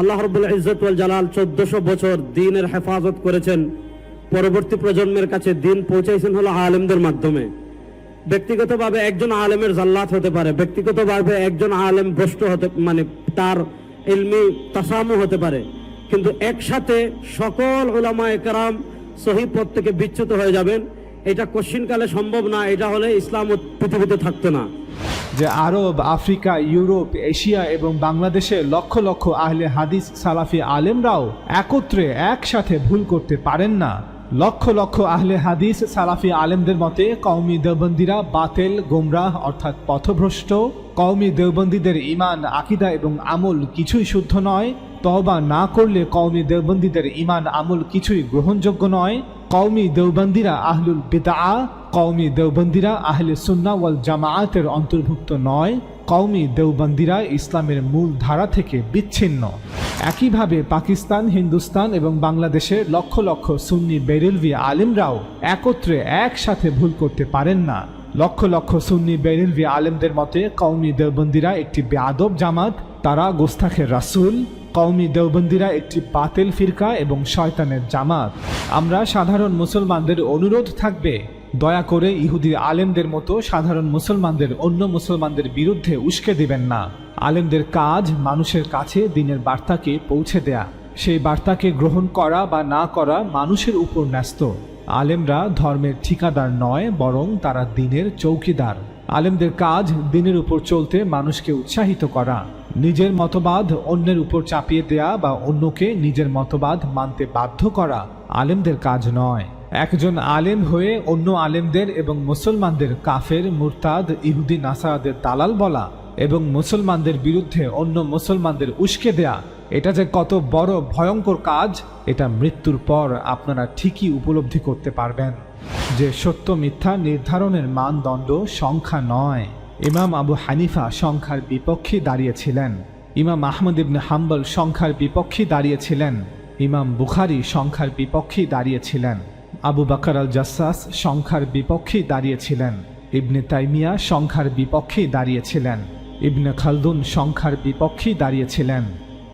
আল্লাহ রাব্বুল ইজ্জত ওয়াল জালাল 1400 বছর দ্বীনের হেফাজত করেছেন, পরবর্তী প্রজন্মের কাছে দ্বীন পৌঁছাইছেন হলো আলেমদের মাধ্যমে। ব্যক্তিগতভাবে একজন আলেমের জাল্লাত হতে পারে, ব্যক্তিগতভাবে একজন আলেম ভ্রষ্ট হতে মানে তার ইলমি তাসামু হতে পারে, কিন্তু একসাথে সকল উলামায়ে কেরাম সহিহ পথ থেকে বিচ্যুত হয়ে যাবেন, এটা কশিনকালে সম্ভব না। এটা হলে ইসলাম পৃথিবীতে থাকতো না। যে আরব, আফ্রিকা, ইউরোপ, এশিয়া এবং বাংলাদেশে লক্ষ লক্ষ আহলে হাদিস সালাফি আলেমরাও একত্রে একসাথে ভুল করতে পারেন না। লক্ষ লক্ষ আহলে হাদিস সালাফি আলেমদের মতে কওমি দেওবন্দীরা বাতেল, গোমরাহ অর্থাৎ পথভ্রষ্ট। কওমি দেওবন্দীদের ঈমান, আকীদা এবং আমল কিছুই শুদ্ধ নয়। তওবা না করলে কওমি দেওবন্দীদের ঈমান, আমল কিছুই গ্রহণযোগ্য নয়। কওমি দেওবন্দীরা আহলুল বিদআ, কওমি দেওবন্দীরা আহলে সুন্নাহ ওয়াল জামাআতের অন্তর্ভুক্ত নয়। কওমি দেওবন্দীরা ইসলামের মূল ধারা থেকে বিচ্ছিন্ন। একইভাবে পাকিস্তান, হিন্দুস্তান এবং বাংলাদেশের লক্ষ লক্ষ সুন্নি বেরেলভি আলেমরাও একত্রে একসাথে ভুল করতে পারেন না। লক্ষ লক্ষ সুন্নি বেরেলভি আলেমদের মতে কওমি দেওবন্দীরা একটি বেয়াদব জামাত, তারা গোস্তাখের রাসূল। কওমি দেওবন্দীরা একটি বাতিল ফিরকা এবং শয়তানের জামাত। আমরা সাধারণ মুসলমানদের অনুরোধ থাকবে, দয়া করে ইহুদি আলেমদের মতো সাধারণ মুসলমানদের অন্য মুসলমানদের বিরুদ্ধে উস্কে দিবেন না। আলেমদের কাজ মানুষের কাছে দ্বীনের বার্তাকে পৌঁছে দেয়া, সেই বার্তাকে গ্রহণ করা বা না করা মানুষের উপর ন্যস্ত। আলেমরা ধর্মের ঠিকাদার নয়, বরং তারা দ্বীনের চৌকিদার। আলেমদের কাজ দ্বীনের উপর চলতে মানুষকে উৎসাহিত করা, নিজের মতবাদ অন্যের উপর চাপিয়ে দেয়া বা অন্যকে নিজের মতবাদ মানতে বাধ্য করা আলেমদের কাজ নয়। একজন আলেম হয়ে অন্য আলেমদের এবং মুসলমানদের কাফের, মুরতাদ, ইহুদি, নাসারাদের দালাল বলা এবং মুসলমানদের বিরুদ্ধে অন্য মুসলমানদের উস্কে দেয়া, এটা যে কত বড় ভয়ঙ্কর কাজ, এটা মৃত্যুর পর আপনারা ঠিকই উপলব্ধি করতে পারবেন। যে সত্য মিথ্যা নির্ধারণের মানদণ্ড সংখ্যা নয়। ইমাম আবু হানিফা সংখ্যার বিপক্ষে দাঁড়িয়েছিলেন, ইমাম আহমদ ইবনে হাম্বল সংখ্যার বিপক্ষে দাঁড়িয়েছিলেন, ইমাম বুখারী সংখ্যার বিপক্ষে দাঁড়িয়েছিলেন, আবু বকর আল জাসসাস সংখ্যার বিপক্ষে দাঁড়িয়েছিলেন, ইবনে তাইমিয়া সংখ্যার বিপক্ষে দাঁড়িয়েছিলেন, ইবনে খালদুন সংখ্যার বিপক্ষে দাঁড়িয়েছিলেন।